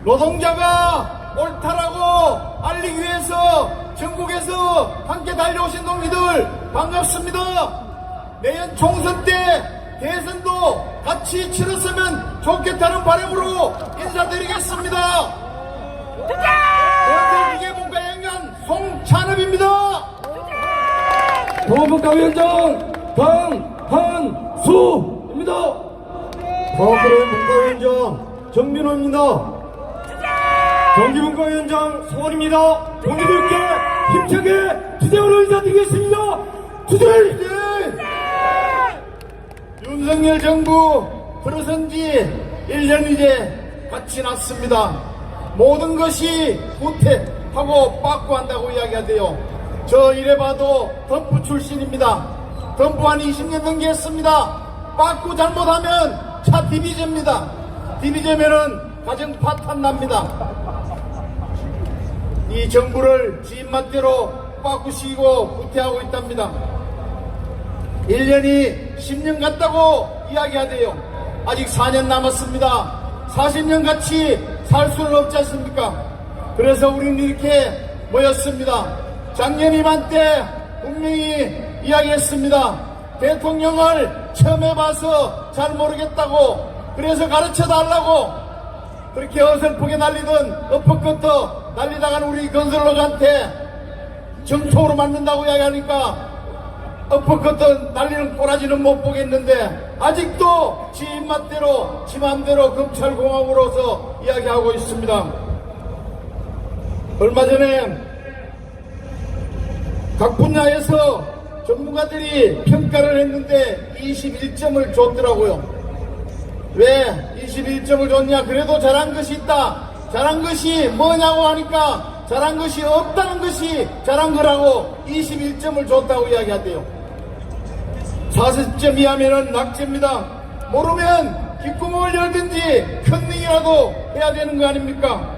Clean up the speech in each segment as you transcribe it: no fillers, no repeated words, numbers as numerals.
노동자가 옳다라고 알리기 위해서 전국에서 함께 달려오신 동기들 반갑습니다. 내년 총선 때 대선도 같이 치렀으면 좋겠다는 바람으로 인사드리겠습니다. 건설기계문과연구원 송찬업입니다. 통합문과위원장 강한수입니다. 통합문과위원장 정민호입니다. 경기문과위원장 송원입니다. 동기들께 힘차게 투쟁을 인사드리겠습니다. 투쟁! 윤석열 정부 들어선 지 1년 이제 같이 났습니다. 모든 것이 후퇴하고 빠꾸한다고 이야기하대요. 저 이래봐도 덤프 출신입니다. 덤프 한 20년 넘게했습니다. 빠꾸 잘못하면 차 디비제입니다. 디비제면은 가정 파탄 납니다. 이 정부를 지 입맛대로 빠꾸시키고 후퇴하고 있답니다. 1년이 10년 같다고 이야기하대요. 아직 4년 남았습니다. 40년 같이 살 수는 없지 않습니까? 그래서 우리는 이렇게 모였습니다. 작년 이맘때 분명히 이야기했습니다. 대통령을 처음 해봐서 잘 모르겠다고, 그래서 가르쳐 달라고 그렇게 어설프게 날리던 엎어컷터 날리다가는 우리 건설로한테 정통으로 맞는다고 이야기하니까 엎어컷터 날리는 꼬라지는 못 보겠는데 아직도 지 입맛대로 지 맘대로 검찰공화국으로서 이야기하고 있습니다. 얼마 전에 각 분야에서 전문가들이 평가를 했는데 21점을 줬더라고요. 왜 21점을 줬냐? 그래도 잘한 것이 있다. 잘한 것이 뭐냐고 하니까 잘한 것이 없다는 것이 잘한 거라고 21점을 줬다고 이야기하대요. 40점 이하면은 낙제입니다. 모르면 귓구멍을 열든지 컨닝이라도 해야 되는 거 아닙니까?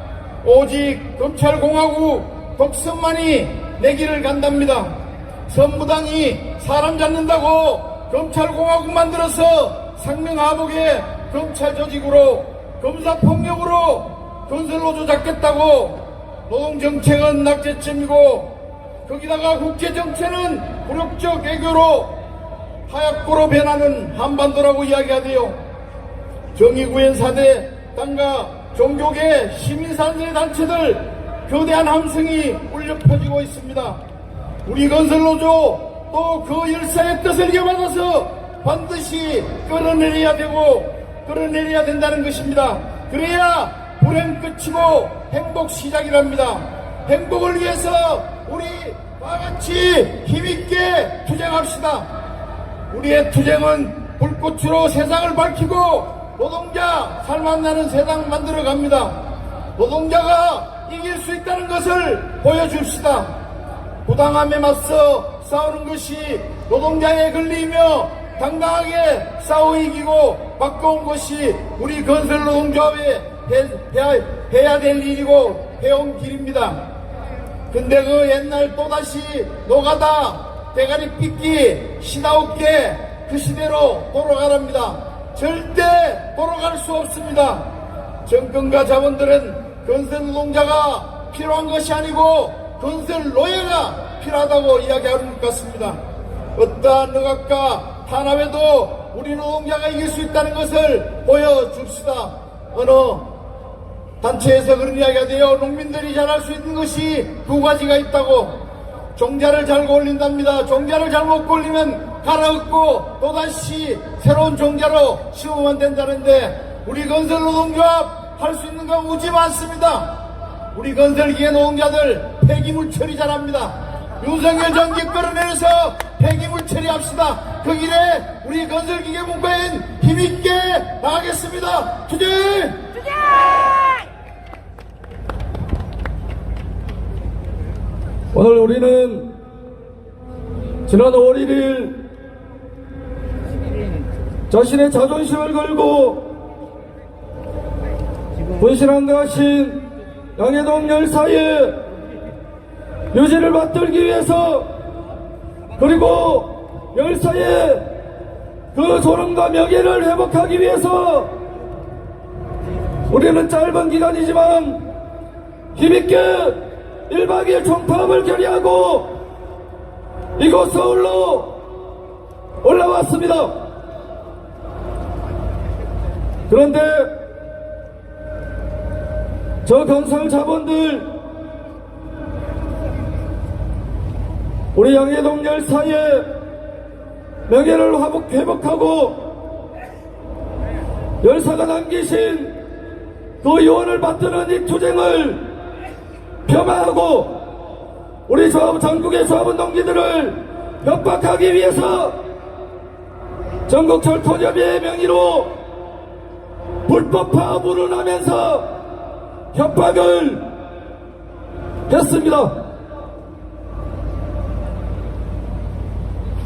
오직 검찰공화국 독선만이 내 길을 간답니다. 선무당이 사람 잡는다고 검찰공화국 만들어서 상명하복에 검찰 조직으로 검사폭력으로 건설노조 잡겠다고 노동정책은 낙제점이고 거기다가 국제정체는 굴욕적 애교로 하얗고로 변하는 한반도라고 이야기하대요. 정의구현 사대 땅과 종교계 시민사회 단체들 거대한 함성이 울려 퍼지고 있습니다. 우리 건설노조 또 그 열사의 뜻을 이어받아서 반드시 끌어내려야 되고 끌어내려야 된다는 것입니다. 그래야 불행 끝이고 행복 시작이랍니다. 행복을 위해서 우리 다같이 힘있게 투쟁합시다. 우리의 투쟁은 불꽃으로 세상을 밝히고 노동자 살맛나는 세상 만들어 갑니다. 노동자가 이길 수 있다는 것을 보여줍시다. 부당함에 맞서 싸우는 것이 노동자의 권리이며 당당하게 싸워 이기고 바꿔온 것이 우리 건설노동조합에 해야 될 일이고 해온 길입니다. 근데 그 옛날 또다시 노가다 대가리 삐끼 시다웃게 그 시대로 돌아가랍니다. 절대 돌아갈 수 없습니다. 정권과 자본들은 건설 노동자가 필요한 것이 아니고 건설 노예가 필요하다고 이야기하는 것 같습니다. 어떠한 억압과 탄압에도 우리 노동자가 이길 수 있다는 것을 보여줍시다. 어느 단체에서 그런 이야기가 돼요. 농민들이 잘할 수 있는 것이 두 가지가 있다고. 종자를 잘 올린답니다. 종자를 잘못 올리면 갈아엎고 또다시 새로운 종자로 심으면 된다는데 우리 건설노동조합 할 수 있는 건 오지 많습니다. 우리 건설기계 노동자들 폐기물 처리 잘합니다. 윤석열 정기 끌어내려서 폐기물 처리합시다. 그 길에 우리 건설기계 문과인 힘있게 나가겠습니다. 투쟁! 오늘 우리는 지난 5월 1일 자신의 자존심을 걸고 분신한가하신 양해동 열사의 유지를 받들기 위해서 그리고 열사의 그 존엄과 명예를 회복하기 위해서 우리는 짧은 기간이지만 힘있게 1박 2일 총파업을 결의하고 이곳 서울로 올라왔습니다. 그런데 저 건설 자본들 우리 양해동 열사의 명예를 회복하고 열사가 남기신 그 유언을 받드는 이 투쟁을 폄하하고 우리 전국의 조합원 동지들을 협박하기 위해서 전국철도협의회 명의로 불법 파업을 운하면서 협박을 했습니다.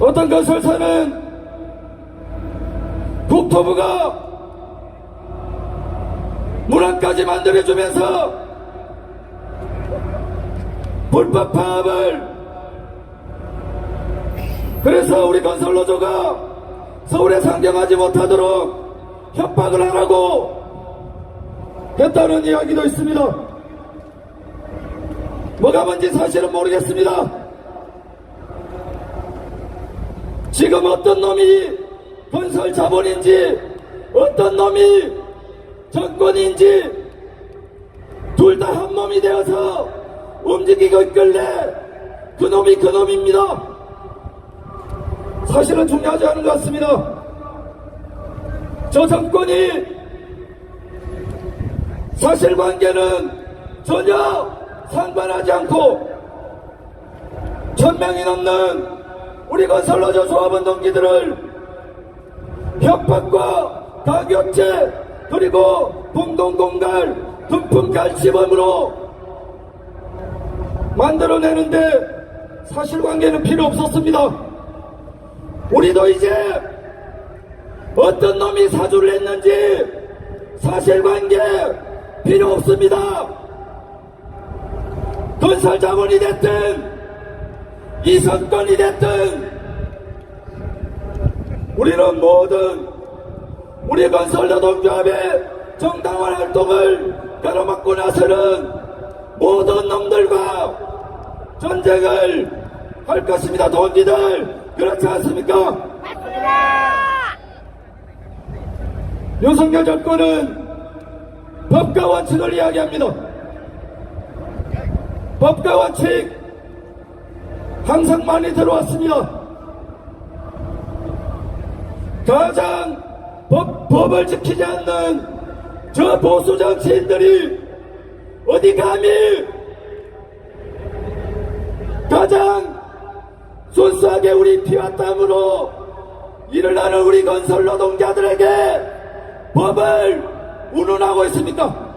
어떤 건설사는 국토부가 문항까지 만들어주면서 불법 파업을 그래서 우리 건설노조가 서울에 상경하지 못하도록 협박을 하라고 했다는 이야기도 있습니다. 뭐가 뭔지 사실은 모르겠습니다. 지금 어떤 놈이 건설 자본인지 어떤 놈이 정권인지 둘 다 한 몸이 되어서 움직이고 있길래 그놈이 그놈입니다. 사실은 중요하지 않은 것 같습니다. 저 정권이 사실관계는 전혀 상관하지 않고 1000명이 넘는 우리 건설노조 조합원 동지들을 협박과 가격제 그리고 공동공갈 금품갈취범으로 만들어내는데 사실관계는 필요 없었습니다. 우리도 이제 어떤 놈이 사주를 했는지 사실관계 필요 없습니다. 건설자본이 됐든 이선권이 됐든 우리는 모든 우리 건설노동조합의 정당한 활동을 가로막고 나서는 모든 놈들과 전쟁을 할 것입니다. 동지들 그렇지 않습니까? 맞습니다. 윤석열 정권은 법과 원칙을 이야기합니다. 법과 원칙 항상 많이 들어왔습니다. 가장 법을 지키지 않는 저 보수 정치인들이 어디 감히 가장 순수하게 우리 피와 땀으로 일을 하는 우리 건설 노동자들에게 법을 운운하고 있습니까?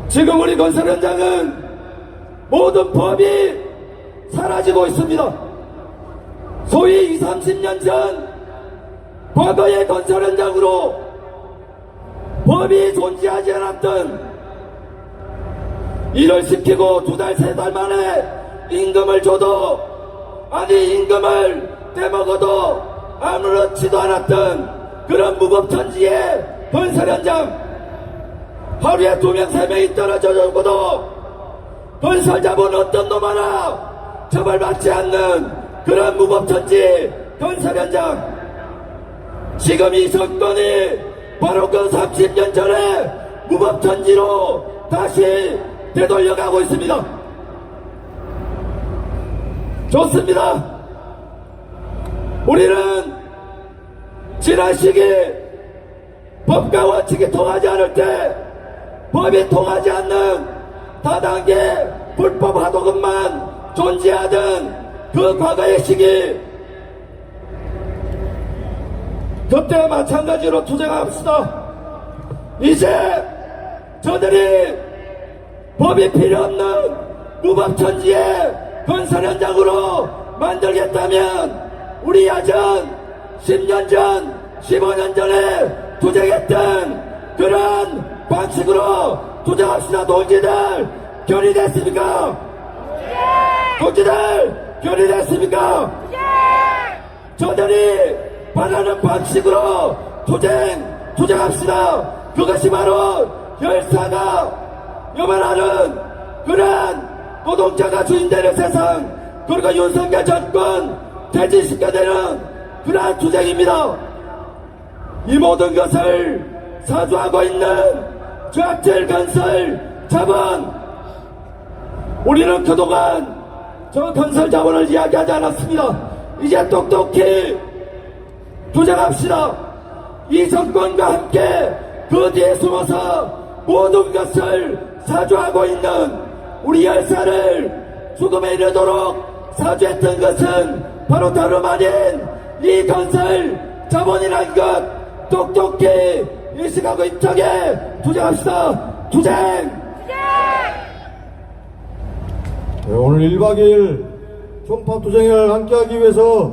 지금 우리 건설 현장은 모든 법이 사라지고 있습니다. 소위 20, 30년 전 과거의 건설 현장으로 법이 존재하지 않았던 일을 시키고 2달, 3달 만에 임금을 줘도 아니 임금을 떼먹어도 아무렇지도 않았던 그런 무법천지의 건설 현장 하루에 2명, 3명이 떨어져 죽어도 건설 자본 어떤 놈 하나 처벌받지 않는 그런 무법천지 건설 현장 지금 이 정권이 바로 그 30년 전에 무법천지로 다시 되돌려가고 있습니다. 좋습니다. 우리는 지난 시기 법과 원칙이 통하지 않을 때 법이 통하지 않는 다단계 불법 하도급만 존재하던 그 과거의 시기 그때와 마찬가지로 투쟁합시다. 이제 저들이 법이 필요 없는 무법천지의 건설 현장으로 만들겠다면 우리 야전 10년 전 15년 전에 투쟁했던 그런 방식으로 투쟁합시다. 동지들 결의됐습니까? 동지들 결의됐습니까? 저들이 바라는 방식으로 투쟁합시다. 그것이 바로 열사가 여만하는 그러한 노동자가 주인되는 세상, 그리고 윤석열 정권 퇴진시켜되는 그러한 투쟁입니다. 이 모든 것을 사주하고 있는 저악질 건설 자본, 우리는 그동안 저 건설 자본을 이야기하지 않았습니다. 이제 똑똑히 투쟁합시다. 이 정권과 함께 그 뒤에 숨어서 모든 것을 사주하고 있는 우리 열사를 죽음에 이르도록 사주했던 것은 바로 다름 아닌 이 건설 자본이라는 것 똑똑히 인식하고 힘차게 투쟁합시다. 투쟁! 네, 오늘 1박 2일 총파투쟁을 함께하기 위해서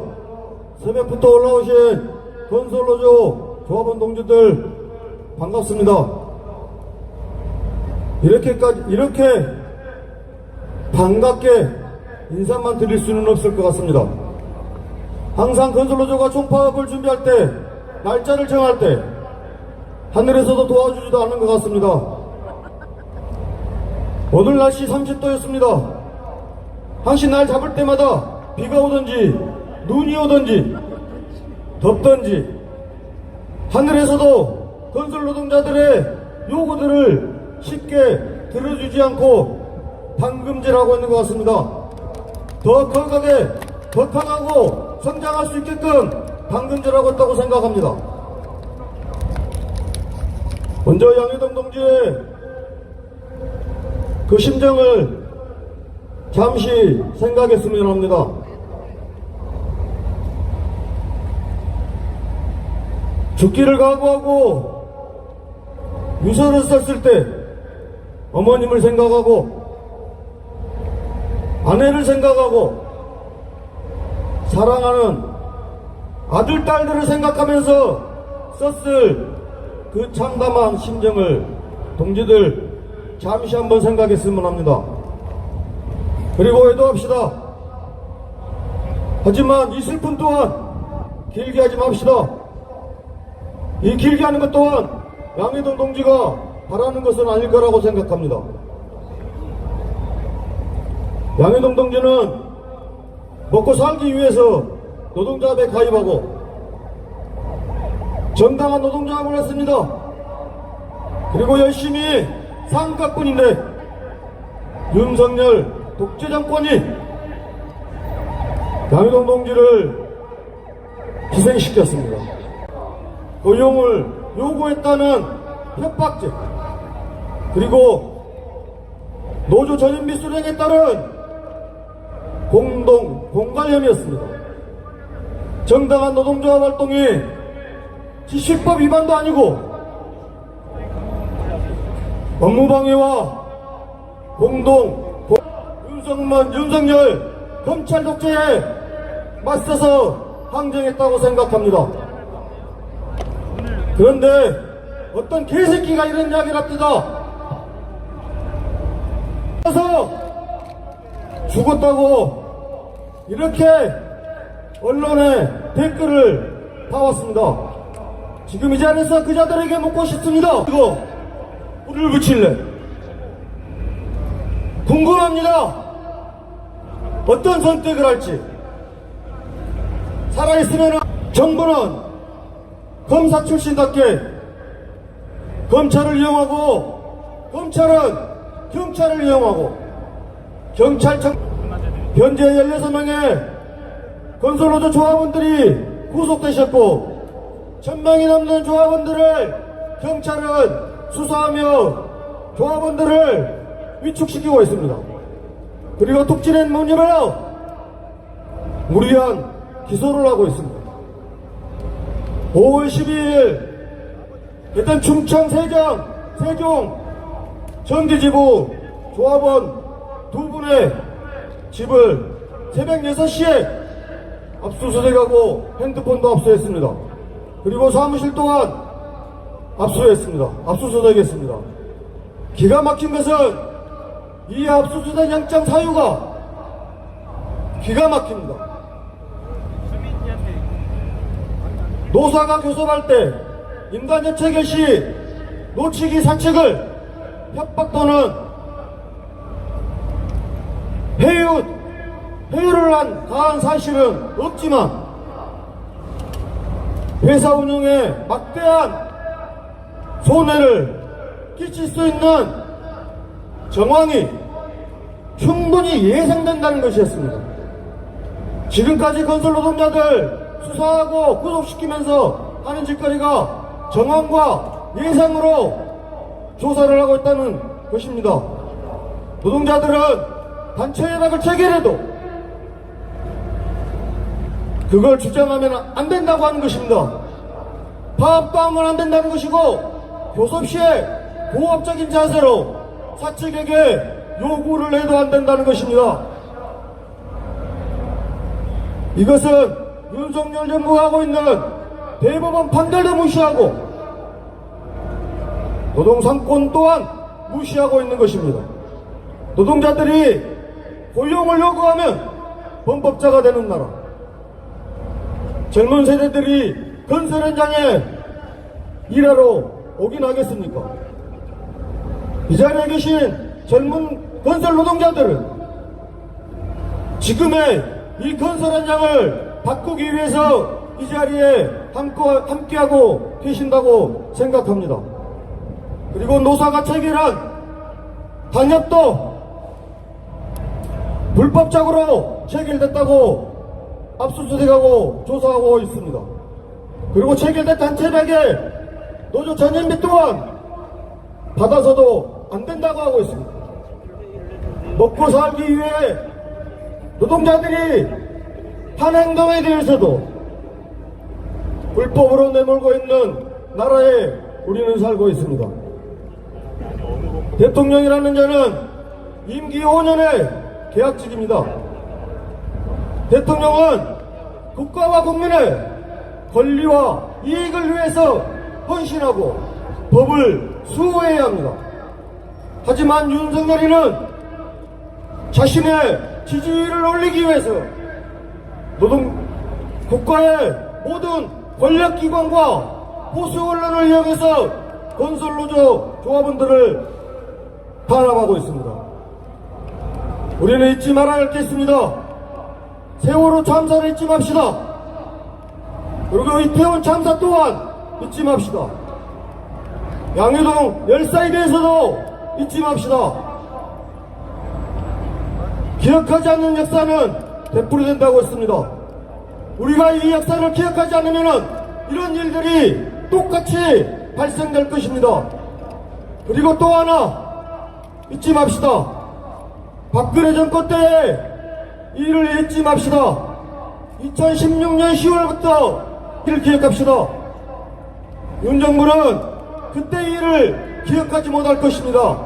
새벽부터 올라오신 건설노조 조합원 동지들 반갑습니다. 이렇게 반갑게 인사만 드릴 수는 없을 것 같습니다. 항상 건설노조가 총파업을 준비할 때, 날짜를 정할 때 하늘에서도 도와주지도 않는 것 같습니다. 오늘 날씨 30도였습니다. 항상 날 잡을 때마다 비가 오든지 눈이 오든지 덥든지 하늘에서도 건설 노동자들의 요구들을 쉽게 들어주지 않고 방금질하고 있는 것 같습니다. 더 강하게, 더 강하고 성장할 수 있게끔 방금질하고 있다고 생각합니다. 먼저 양해동 동지의 그 심정을 잠시 생각했으면 합니다. 죽기를 각오하고 유서를 썼을 때 어머님을 생각하고 아내를 생각하고 사랑하는 아들, 딸들을 생각하면서 썼을 그 참담한 심정을 동지들 잠시 한번 생각했으면 합니다. 그리고 애도합시다. 하지만 이 슬픔 또한 길게 하지 맙시다. 이 길게 하는 것 또한 양해동 동지가 바라는 것은 아닐 거라고 생각합니다. 양해동 동지는 먹고 살기 위해서 노동조합에 가입하고 정당한 노동조합을 했습니다. 그리고 열심히 상급군인데 윤석열 독재 정권이 양해동 동지를 희생시켰습니다. 고용을 요구했다는 협박죄, 그리고 노조 전임비 수령에 따른 공갈혐의였습니다. 정당한 노동조합 활동이 지식법 위반도 아니고 업무방해와 윤석열 검찰 독재에 맞서서 항쟁했다고 생각합니다. 그런데 어떤 개새끼가 이런 이야기를 합니다. 그래서 죽었다고 이렇게 언론에 댓글을 달았습니다. 지금 이 자리에서 그 자들에게 묻고 싶습니다. 이거 불을 붙일래? 궁금합니다. 어떤 선택을 할지. 살아있으면 정부는 검사 출신답게 검찰을 이용하고, 검찰은 경찰을 이용하고, 경찰청 현재 16명의 건설노조 조합원들이 구속되셨고 1000명이 넘는 조합원들을 경찰은 수사하며 조합원들을 위축시키고 있습니다. 그리고 툭질한 문제로 무리한 기소를 하고 있습니다. 5월 12일 일단 충청, 세종 전기지부 조합원 2분의 집을 새벽 6시에 압수수색하고 핸드폰도 압수했습니다. 그리고 사무실 또한 압수수색했습니다. 기가 막힌 것은 이 압수수색 영장 사유가 기가 막힙니다. 노사가 교섭할 때 인간여체 개시 놓치기 사책을 협박 또는 회유를 한 가한 사실은 없지만 회사 운영에 막대한 손해를 끼칠 수 있는 정황이 충분히 예상된다는 것이었습니다. 지금까지 건설 노동자들 수사하고 구속시키면서 하는 짓거리가 정황과 예상으로 조사를 하고 있다는 것입니다. 노동자들은 단체 협약을 체결해도 그걸 주장하면 안 된다고 하는 것입니다. 파업도 하면 안 된다는 것이고 교섭 시에 고압적인 자세로 사측에게 요구를 해도 안 된다는 것입니다. 이것은 윤석열 정부가 하고 있는 대법원 판결도 무시하고 노동상권 또한 무시하고 있는 것입니다. 노동자들이 고용을 요구하면 범법자가 되는 나라, 젊은 세대들이 건설 현장에 일하러 오긴 하겠습니까? 이 자리에 계신 젊은 건설 노동자들은 지금의 이 건설 현장을 바꾸기 위해서 이 자리에 함께하고 계신다고 생각합니다. 그리고 노사가 체결한 단협도 불법적으로 체결됐다고 압수수색하고 조사하고 있습니다. 그리고 체결된 단체백에 노조 전현비 또한 받아서도 안 된다고 하고 있습니다. 먹고 살기 위해 노동자들이 한 행동에 대해서도 불법으로 내몰고 있는 나라에 우리는 살고 있습니다. 대통령이라는 자는 임기 5년의 계약직입니다. 대통령은 국가와 국민의 권리와 이익을 위해서 헌신하고 법을 수호해야 합니다. 하지만 윤석열이는 자신의 지지율을 올리기 위해서 국가의 모든 권력기관과 보수 언론을 이용해서 건설노조 조합원들을 탄압하고 있습니다. 우리는 잊지 말아야 할 게 있습니다. 세월호 참사를 잊지 맙시다. 그리고 이태원 참사 또한 잊지 맙시다. 양효동 열사에 대해서도 잊지 맙시다. 기억하지 않는 역사는 되풀이된다고 했습니다. 우리가 이 역사를 기억하지 않으면 이런 일들이 똑같이 발생될 것입니다. 그리고 또 하나 잊지 맙시다. 박근혜 정권 때의 일을 잊지 맙시다. 2016년 10월부터 이를 기억합시다. 윤 정부는 그때 일을 기억하지 못할 것입니다.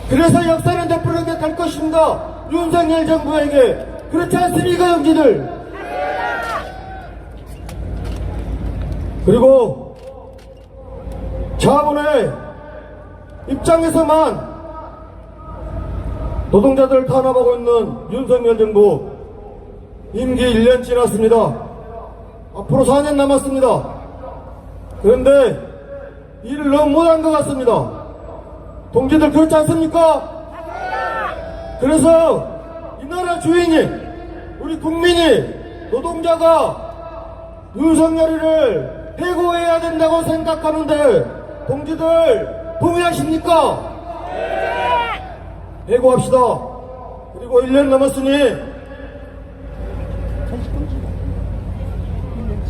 그래서 역사는 되풀이게 될 것입니다. 윤석열 정부에게. 그렇지 않습니까, 형제들? 그리고 자본의 입장에서만 노동자들을 탄압하고 있는 윤석열 정부 임기 1년 지났습니다. 앞으로 4년 남았습니다. 그런데 일을 너무 못한 것 같습니다. 동지들 그렇지 않습니까? 그래서 이 나라 주인이 우리 국민이 노동자가 윤석열이를 해고해야 된다고 생각하는데 동지들 동의하십니까? 해고합시다. 그리고 1년 남았으니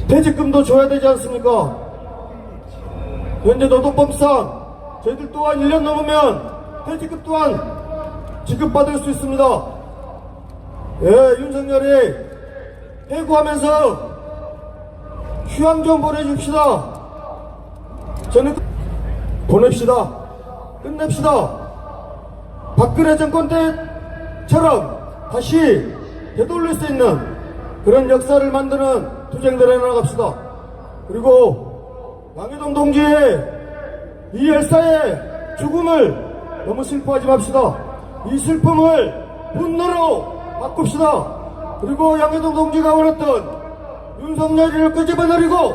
퇴직금도 줘야 되지 않습니까? 현재 노동법상 저희들 또한 1년 넘으면 퇴직금 또한 지급받을 수 있습니다. 예, 윤석열이 해고하면서 휴양 좀 보내줍시다. 저는 보냅시다. 끝냅시다. 박근혜 정권 때처럼 다시 되돌릴 수 있는 그런 역사를 만드는 투쟁들을 해나갑시다. 그리고 양효동 동지의 이 열사의 죽음을 너무 슬퍼하지 맙시다. 이 슬픔을 분노로 바꿉시다. 그리고 양효동 동지가 원했던 윤석열이를 끄집어내리고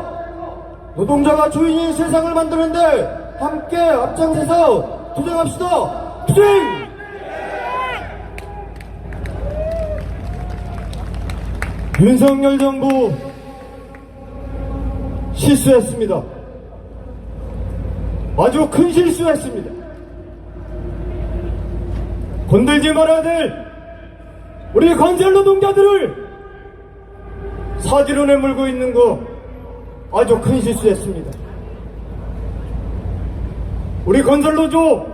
노동자가 주인인 세상을 만드는데 함께 앞장서서 투쟁합시다. 투쟁! 윤석열 정부 실수했습니다. 아주 큰 실수했습니다. 건들지 말아야 될 우리 건설 노동자들을 사지로 내몰고 있는 거 아주 큰 실수했습니다. 우리 건설노조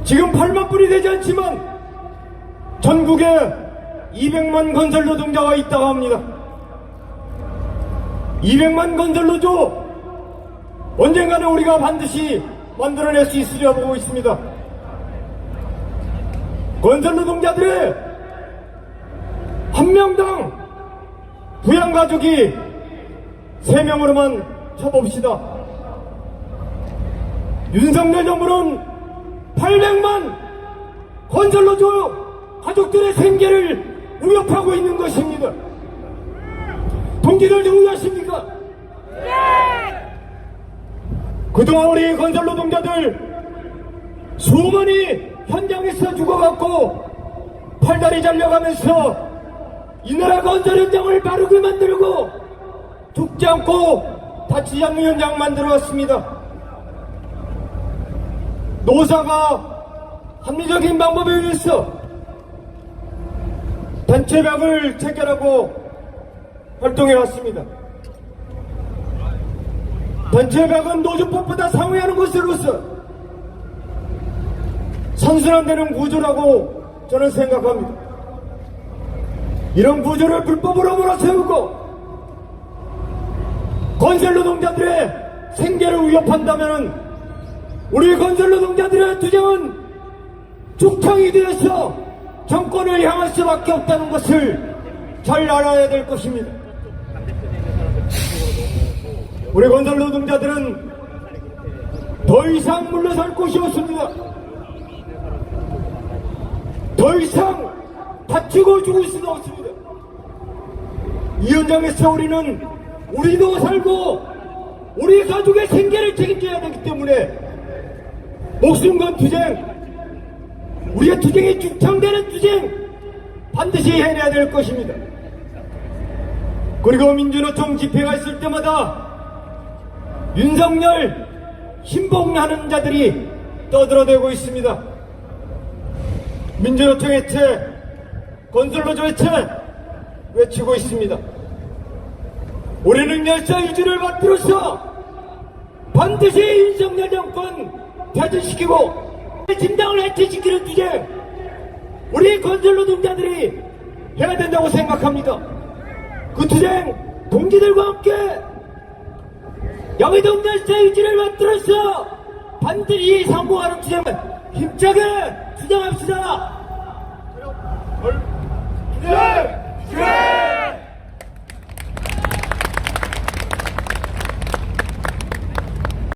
지금 8만 분이 되지 않지만 전국에 200만 건설 노동자가 있다고 합니다. 200만 건설 노조 언젠가는 우리가 반드시 만들어낼 수 있으리라 보고 있습니다. 건설 노동자들의 한 명당 부양가족이 3명으로만 쳐봅시다. 윤석열 정부는 800만 건설 노조 가족들의 생계를 위협하고 있는 것입니다. 동지들 누구하십니까? 그동안 우리 건설 노동자들 수많이 현장에서 죽어갔고 팔다리 잘려가면서 이 나라 건설 현장을 바르게 만들고 죽지 않고 다치지 않는 현장 만들어왔습니다. 노사가 합리적인 방법에 의해서 단체벽을 체결하고 활동해왔습니다. 단체벽은 노조법보다 상회하는 것으로서 선순환되는 구조라고 저는 생각합니다. 이런 구조를 불법으로 몰아세우고 건설 노동자들의 생계를 위협한다면 우리 건설 노동자들의 투쟁은 죽창이 되어서 정권을 향할 수밖에 없다는 것을 잘 알아야 될 것입니다. 우리 건설 노동자들은 더 이상 물러설 곳이 없습니다. 더 이상 다치고 죽을 수도 없습니다. 이 현장에서 우리는 우리도 살고 우리 가족의 생계를 책임져야 되기 때문에 목숨 건 투쟁, 우리의 투쟁이 죽창되는 투쟁 반드시 해내야 될 것입니다. 그리고 민주노총 집회가 있을 때마다 윤석열 신봉하는 자들이 떠들어대고 있습니다. 민주노총 해체, 건설노조 해체 외치고 있습니다. 우리는 열사 유지를 받들어서 반드시 윤석열 정권 퇴진시키고 진당을 해체시키는 투쟁 우리 건설노동자들이 해야 된다고 생각합니다. 그 투쟁 동지들과 함께 영해동 열사 유지를 받들어서 반드시 성공하는 투쟁 힘차게 주장합시다.